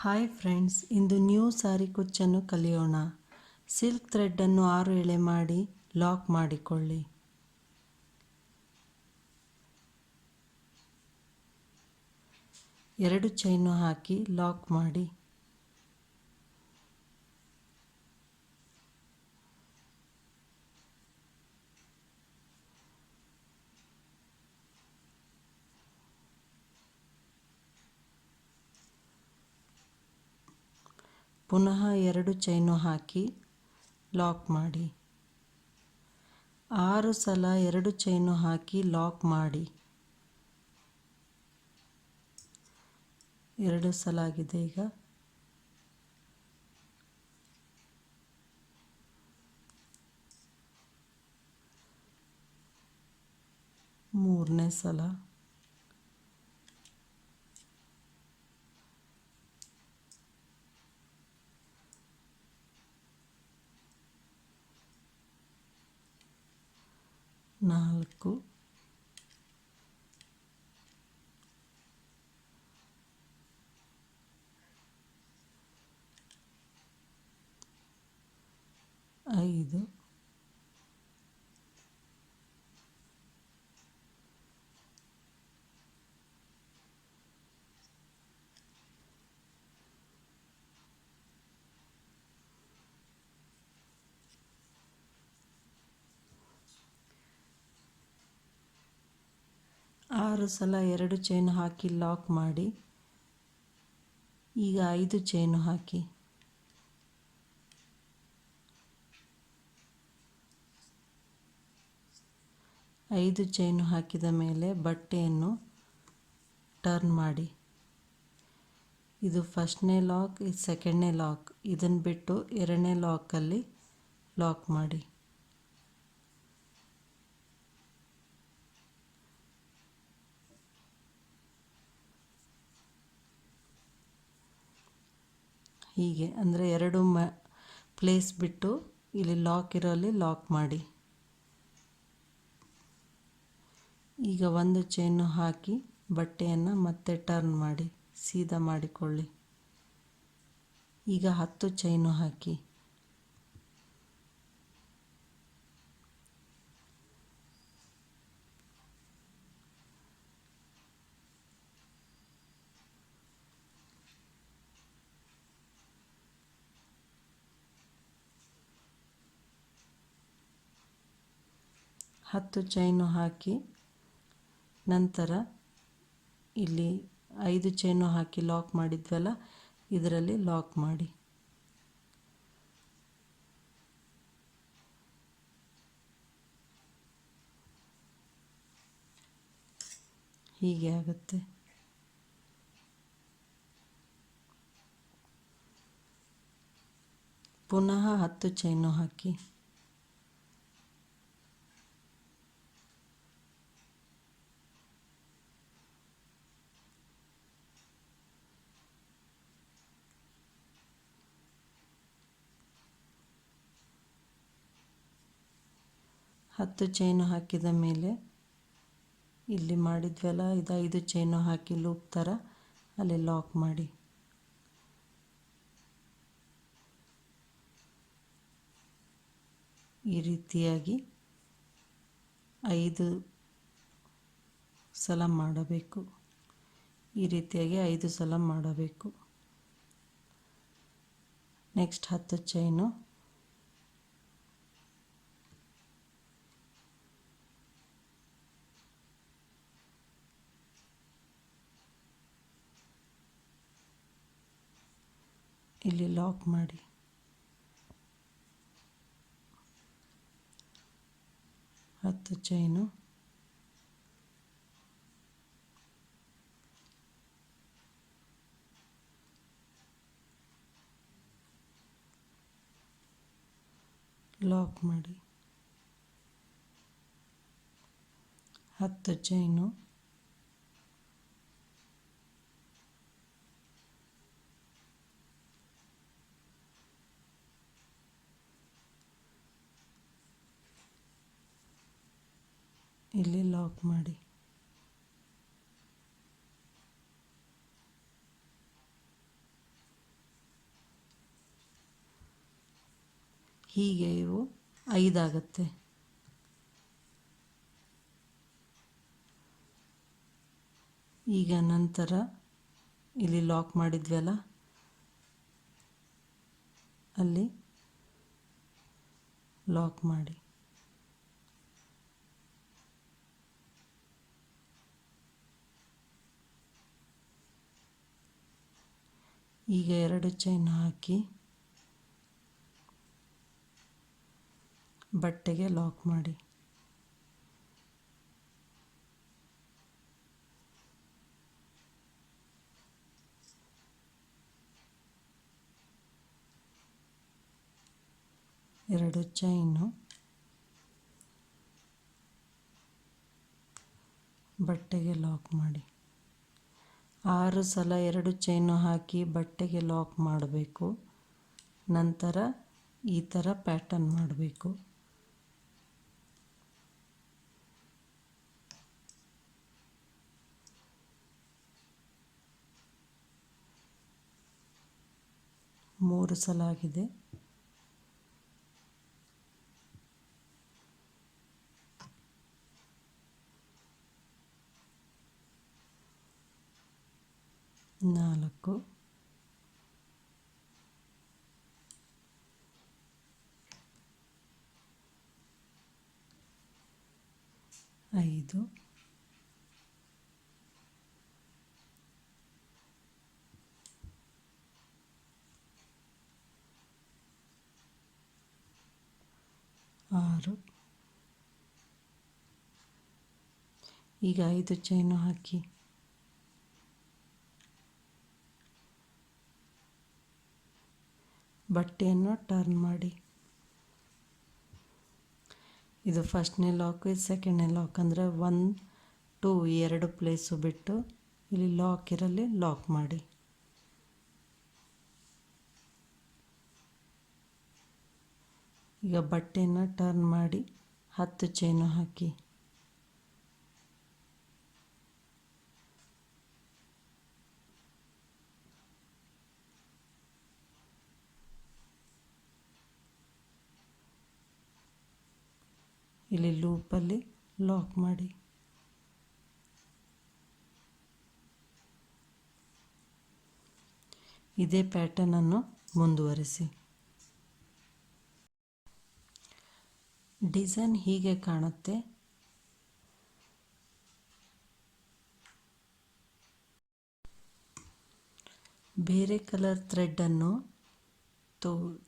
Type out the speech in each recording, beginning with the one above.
Hi friends, ಇಂದು new ಸಾರಿ ಕುಚ್ಚನ್ನು ಕಲಿಯೋಣ. Silk ಥ್ರೆಡ್ಡನ್ನು 6 ಎಳೆ ಮಾಡಿ ಲಾಕ್ ಮಾಡಿಕೊಳ್ಳಿ. ಎರಡು ಚೈನು ಹಾಕಿ ಲಾಕ್ ಮಾಡಿ. ಪುನಃ ಎರಡು ಚೈನು ಹಾಕಿ ಲಾಕ್ ಮಾಡಿ. 6 ಸಲ ಎರಡು ಚೈನು ಹಾಕಿ ಲಾಕ್ ಮಾಡಿ. 2 ಸಲ ಆಗಿದೆ. ಈಗ ಮೂರನೇ ಸಲ, ನಾಲ್ಕು, ಐದು, ಆರು ಸಲ ಎರಡು ಚೈನು ಹಾಕಿ ಲಾಕ್ ಮಾಡಿ. ಈಗ 5 ಚೈನು ಹಾಕಿ. 5 ಚೈನು ಹಾಕಿದ ಮೇಲೆ ಬಟ್ಟೆಯನ್ನು ಟರ್ನ್ ಮಾಡಿ. ಇದು ಫಸ್ಟ್ನೇ ಲಾಕ್, ಇದು ಸೆಕೆಂಡ್ನೇ ಲಾಕ್. ಇದನ್ನು ಬಿಟ್ಟು ಎರಡನೇ ಲಾಕಲ್ಲಿ ಲಾಕ್ ಮಾಡಿ. ಹೀಗೆ ಅಂದರೆ ಎರಡು ಪ್ಲೇಸ್ ಬಿಟ್ಟು ಇಲ್ಲಿ ಲಾಕ್ ಇರೋಲ್ಲಿ ಲಾಕ್ ಮಾಡಿ. ಈಗ ಒಂದು ಚೈನು ಹಾಕಿ ಬಟ್ಟೆಯನ್ನು ಮತ್ತೆ ಟರ್ನ್ ಮಾಡಿ ಸೀದಾ ಮಾಡಿಕೊಳ್ಳಿ. ಈಗ 10 ಚೈನು ಹಾಕಿ. ಹತ್ತು ಚೈನು ಹಾಕಿ ನಂತರ ಇಲ್ಲಿ 5 ಚೈನು ಹಾಕಿ ಲಾಕ್ ಮಾಡಿದ್ವಲ್ಲ, ಇದರಲ್ಲಿ ಲಾಕ್ ಮಾಡಿ. ಹೀಗೆ ಆಗುತ್ತೆ. ಪುನಃ 10 ಚೈನು ಹಾಕಿ. ಹತ್ತು ಚೈನು ಹಾಕಿದ ಮೇಲೆ ಇಲ್ಲಿ ಮಾಡಿದ್ವಲ್ಲ, ಇದು 5 ಚೈನು ಹಾಕಿ ಲೂಪ್ ಥರ ಅಲ್ಲಿ ಲಾಕ್ ಮಾಡಿ. ಈ ರೀತಿಯಾಗಿ 5 ಸಲ ಮಾಡಬೇಕು. ಈ ರೀತಿಯಾಗಿ 5 ಸಲ ಮಾಡಬೇಕು. ನೆಕ್ಸ್ಟ್ 10 ಚೈನು, ಇಲ್ಲಿ ಲಾಕ್ ಮಾಡಿ. 10 ಚೈನು, ಲಾಕ್ ಮಾಡಿ. 10 ಚೈನು, ಇಲ್ಲಿ ಲಾಕ್ ಮಾಡಿ. ಹೀಗೆ ಇವು 5 ಆಗುತ್ತೆ. ಈಗ ನಂತರ ಇಲ್ಲಿ ಲಾಕ್ ಮಾಡಿದ್ವಲ್ಲ ಅಲ್ಲಿ ಲಾಕ್ ಮಾಡಿ. ಈಗ 2 ಚೈನ್ ಹಾಕಿ ಬಟ್ಟೆಗೆ ಲಾಕ್ ಮಾಡಿ. ಎರಡು ಚೈನು ಬಟ್ಟೆಗೆ ಲಾಕ್ ಮಾಡಿ. 6 ಸಲ 2 ಚೈನು ಹಾಕಿ ಬಟ್ಟೆಗೆ ಲಾಕ್ ಮಾಡಬೇಕು. ನಂತರ ಈ ಥರ ಪ್ಯಾಟರ್ನ್ ಮಾಡಬೇಕು. ಮೂರು ಸಲ ಆಗಿದೆ. ನಾಲ್ಕು, 5, 6. ಈಗ 5 ಚೈನು ಹಾಕಿ ಬಟ್ಟೆಯನ್ನು ಟರ್ನ್ ಮಾಡಿ. ಇದು ಫಸ್ಟ್ನೇ ಲಾಕ್, ಇದು ಸೆಕೆಂಡ್ನೇ ಲಾಕ್. ಅಂದರೆ 1, 2 2 ಪ್ಲೇಸು ಬಿಟ್ಟು ಇಲ್ಲಿ ಲಾಕ್ ಇರಲಿ ಲಾಕ್ ಮಾಡಿ. ಈಗ ಬಟ್ಟೆಯನ್ನು ಟರ್ನ್ ಮಾಡಿ 10 ಚೈನು ಹಾಕಿ ಇಲ್ಲಿ ಲೂಪಲ್ಲಿ ಲಾಕ್ ಮಾಡಿ. ಇದೇ ಪ್ಯಾಟರ್ನನ್ನು ಮುಂದುವರಿಸಿ. ಡಿಸೈನ್ ಹೀಗೆ ಕಾಣುತ್ತೆ. ಬೇರೆ ಕಲರ್ ಥ್ರೆಡ್ಡನ್ನು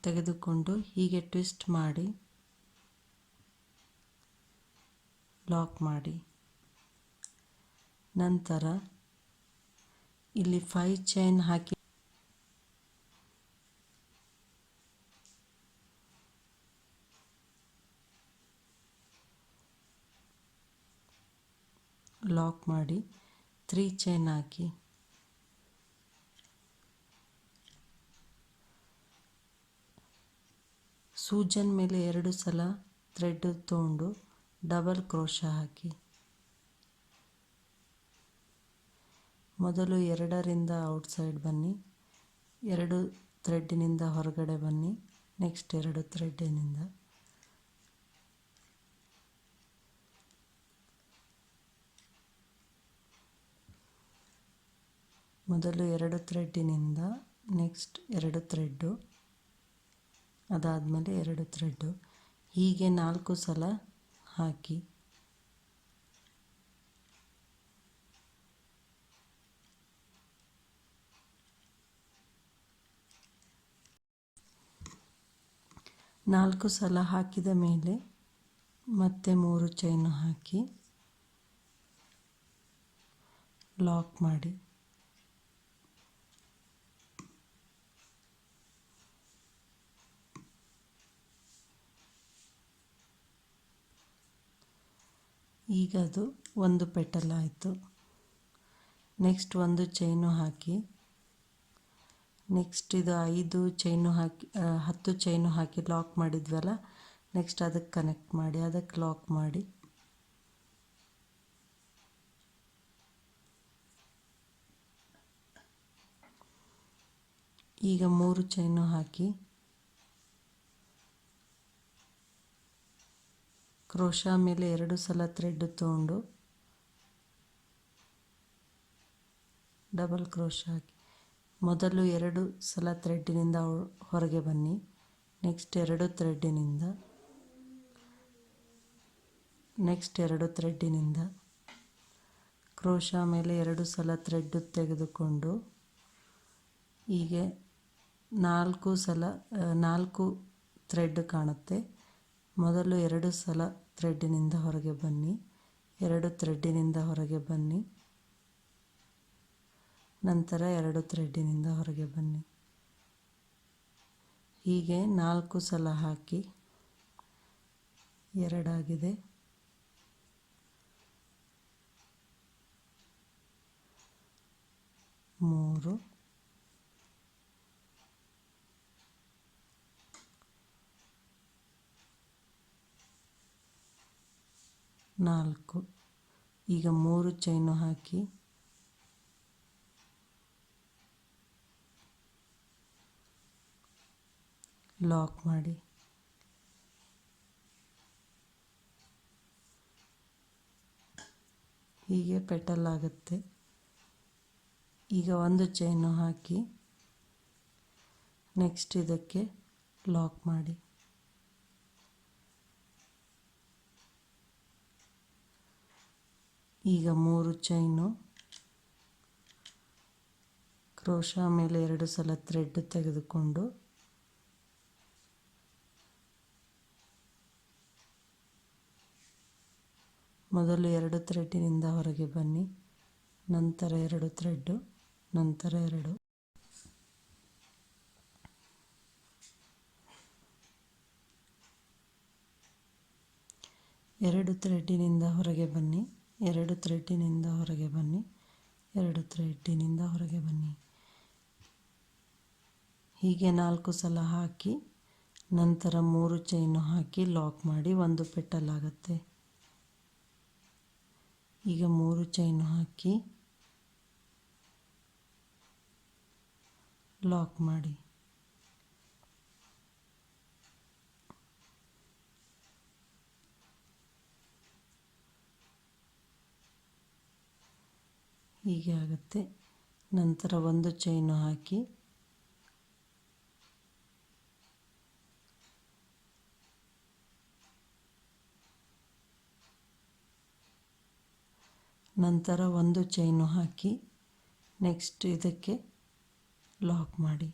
ತೆಗೆದುಕೊಂಡು ಹೀಗೆ ಟ್ವಿಸ್ಟ್ ಮಾಡಿ ಲಾಕ್ ಮಾಡಿ. ನಂತರ ಇಲ್ಲಿ 5 ಚೈನ್ ಹಾಕಿ ಲಾಕ್ ಮಾಡಿ 3 ಚೈನ್ ಹಾಕಿ ಸೂಜನ್ ಮೇಲೆ 2 ಸಲ ಥ್ರೆಡ್ ತಗೊಂಡು ಡಬಲ್ ಕ್ರೋಶ ಹಾಕಿ. ಮೊದಲು 2ರಿಂದ ಔಟ್ಸೈಡ್ ಬನ್ನಿ, 2 ಥ್ರೆಡ್ಡಿನಿಂದ ಹೊರಗಡೆ ಬನ್ನಿ, ನೆಕ್ಸ್ಟ್ 2 ಥ್ರೆಡ್ಡಿನಿಂದ. ಮೊದಲು 2 ಥ್ರೆಡ್ಡಿನಿಂದ ನೆಕ್ಸ್ಟ್ 2 ಥ್ರೆಡ್ಡು, ಅದಾದಮೇಲೆ 2 ಥ್ರೆಡ್ಡು. ಹೀಗೆ 4 ಸಲ ಹಾಕಿ ನಾಲ್ಕು ಸಲ ಹಾಕಿದ ಮೇಲೆ ಮತ್ತೆ 3 ಚೈನು ಹಾಕಿ ಲಾಕ್ ಮಾಡಿ. ಈಗ ಅದು ಒಂದು ಪೆಟಲ್ ಆಯಿತು. ನೆಕ್ಸ್ಟ್ 1 ಚೈನು ಹಾಕಿ, ನೆಕ್ಸ್ಟ್ ಇದು 5 ಚೈನು ಹಾಕಿ 10 ಚೈನು ಹಾಕಿ ಲಾಕ್ ಮಾಡಿದ್ವಲ್ಲ, ನೆಕ್ಸ್ಟ್ ಅದಕ್ಕೆ ಕನೆಕ್ಟ್ ಮಾಡಿ, ಅದಕ್ಕೆ ಲಾಕ್ ಮಾಡಿ. ಈಗ 3 ಚೈನು ಹಾಕಿ ಕ್ರೋಶಾ ಮೇಲೆ 2 ಸಲ ಥ್ರೆಡ್ ತೊಗೊಂಡು ಡಬಲ್ ಕ್ರೋಶಾ ಹಾಕಿ ಮೊದಲು 2 ಸಲ ಥ್ರೆಡ್ಡಿನಿಂದ ಹೊರಗೆ ಬನ್ನಿ. ನೆಕ್ಸ್ಟ್ 2 ಥ್ರೆಡ್ಡಿನಿಂದ ಕ್ರೋಶಾ ಮೇಲೆ 2 ಸಲ ಥ್ರೆಡ್ ತೆಗೆದುಕೊಂಡು ಹೀಗೆ 4 ಥ್ರೆಡ್ ಕಾಣುತ್ತೆ. ಮೊದಲು 2 ಸಲ ಥ್ರೆಡ್ಡಿನಿಂದ ಹೊರಗೆ ಬನ್ನಿ, 2 ಥ್ರೆಡ್ಡಿನಿಂದ ಹೊರಗೆ ಬನ್ನಿ, ನಂತರ 2 ಥ್ರೆಡ್ಡಿನಿಂದ ಹೊರಗೆ ಬನ್ನಿ. ಹೀಗೆ 4 ಸಲ ಹಾಕಿ 2 ಆಗಿದೆ. 3 4 ಈಗ 3 ಚೈನು ಹಾಕಿ ಲಾಕ್ ಮಾಡಿ. ಹೀಗೆ ಪೆಟಲ್ ಆಗುತ್ತೆ. ಈಗ 1 ಚೈನು ಹಾಕಿ ನೆಕ್ಸ್ಟ್ ಇದಕ್ಕೆ ಲಾಕ್ ಮಾಡಿ. ಈಗ 3 ಚೈನು ಕ್ರೋಶಾ ಮೇಲೆ 2 ಸಲ ಥ್ರೆಡ್ ತೆಗೆದುಕೊಂಡು ಮೊದಲು 2 ಥ್ರೆಡ್ಡಿನಿಂದ ಹೊರಗೆ ಬನ್ನಿ, ನಂತರ 2 ಥ್ರೆಡ್ಡು, ನಂತರ 2. ಎರಡು ಥ್ರೆಡ್ಡಿನಿಂದ ಹೊರಗೆ ಬನ್ನಿ, 2 ಥ್ರೆಡ್ಡಿನಿಂದ ಹೊರಗೆ ಬನ್ನಿ, 2 ಥ್ರೆಡ್ಡಿನಿಂದ ಹೊರಗೆ ಬನ್ನಿ. ಹೀಗೆ 4 ಸಲ ಹಾಕಿ ನಂತರ 3 ಚೈನು ಹಾಕಿ ಲಾಕ್ ಮಾಡಿ. 1 ಪೆಟಲ್ ಆಗುತ್ತೆ. ಈಗ 3 ಚೈನು ಹಾಕಿ ಲಾಕ್ ಮಾಡಿ. ಹೀಗೆ ಆಗುತ್ತೆ. ನಂತರ 1 ಚೈನು ಹಾಕಿ ನಂತರ 1 ಚೈನು ಹಾಕಿ ನೆಕ್ಸ್ಟ್ ಇದಕ್ಕೆ ಲಾಕ್ ಮಾಡಿ.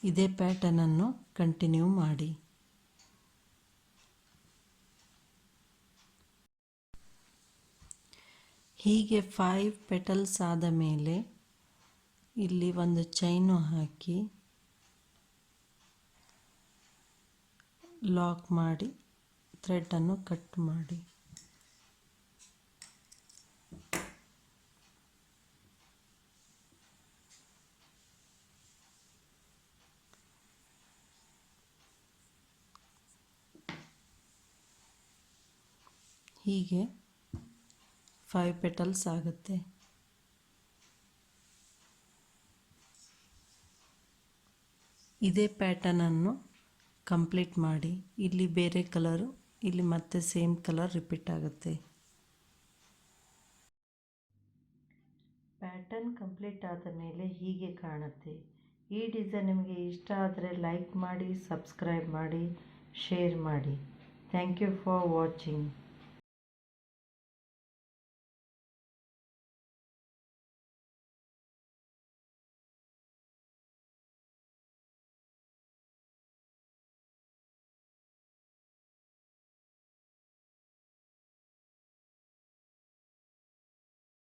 ಇದೇ ಪ್ಯಾಟರ್ನನ್ನು ಕಂಟಿನ್ಯೂ ಮಾಡಿ. ಹೀಗೆ 5 ಪೆಟಲ್ಸ್ ಆದ ಮೇಲೆ ಇಲ್ಲಿ 1 ಚೈನು ಹಾಕಿ ಲಾಕ್ ಮಾಡಿ ಥ್ರೆಡನ್ನು ಕಟ್ ಮಾಡಿ. ಹೀಗೆ 5 ಪೆಟಲ್ಸ್ ಆಗುತ್ತೆ. ಇದೇ ಪ್ಯಾಟರ್ನನ್ನು ಕಂಪ್ಲೀಟ್ ಮಾಡಿ. ಇಲ್ಲಿ ಬೇರೆ ಕಲರು, ಇಲ್ಲಿ ಮತ್ತೆ ಸೇಮ್ ಕಲರ್ ರಿಪೀಟ್ ಆಗುತ್ತೆ. ಪ್ಯಾಟರ್ನ್ ಕಂಪ್ಲೀಟ್ ಆದ ಮೇಲೆ ಹೀಗೆ ಕಾಣುತ್ತೆ. ಈ ಡಿಸೈನ್ ನಿಮಗೆ ಇಷ್ಟ ಆದರೆ ಲೈಕ್ ಮಾಡಿ, ಸಬ್ಸ್ಕ್ರೈಬ್ ಮಾಡಿ, ಶೇರ್ ಮಾಡಿ. Thank you for watching.